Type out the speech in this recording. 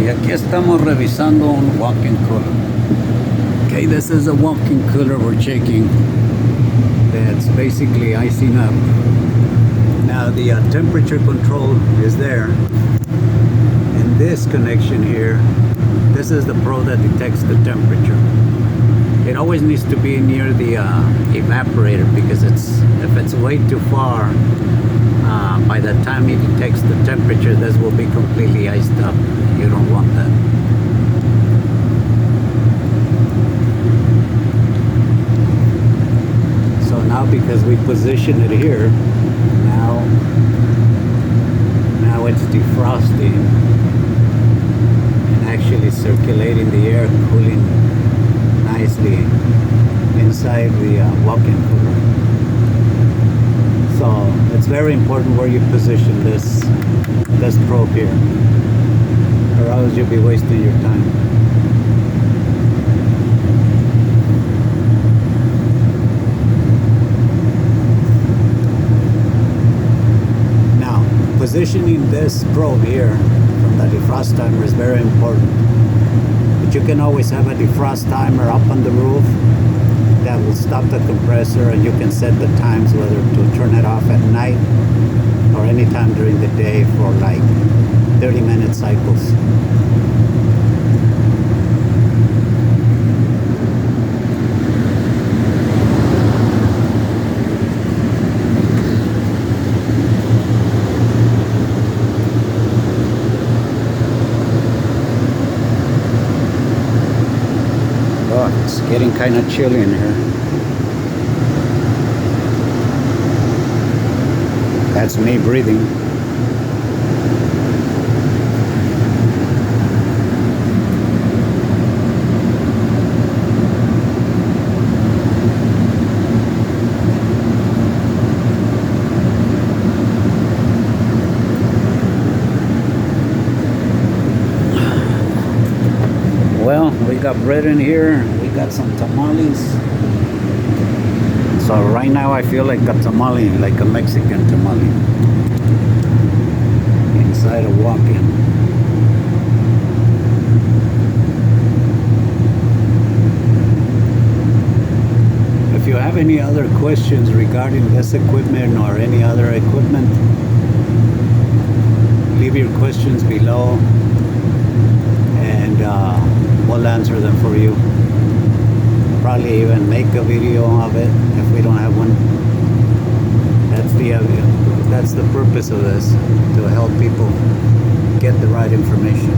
Y aquí estamos revisando un Walkin Cooler. Okay, this is a Walkin Cooler we're checking. That's basically icing up. Now the temperature control is there. And this connection here, this is the probe that detects the temperature. It always needs to be near the evaporator, because if it's way too far, by the time it detects the temperature, this will be completely iced up. You don't want that. So now, because we position it here, now it's defrosting and actually circulating the air, cooling nicely inside the Walkin Cooler. So it's very important where you position this probe here, or else you'll be wasting your time. Now, positioning this probe here from the defrost timer is very important. But you can always have a defrost timer up on the roof that will stop the compressor, and you can set the times whether to turn it off at night or anytime during the day for like 30-minute cycles. Oh, it's getting kind of chilly in here. That's me breathing. Well, we got bread in here. We got some tamales. So right now I feel like a tamale, like a Mexican tamale, inside a Walkin. If you have any other questions regarding this equipment or any other equipment, leave your questions below, and we'll answer them for you. Probably even make a video of it if we don't have one. That's the purpose of this, to help people get the right information.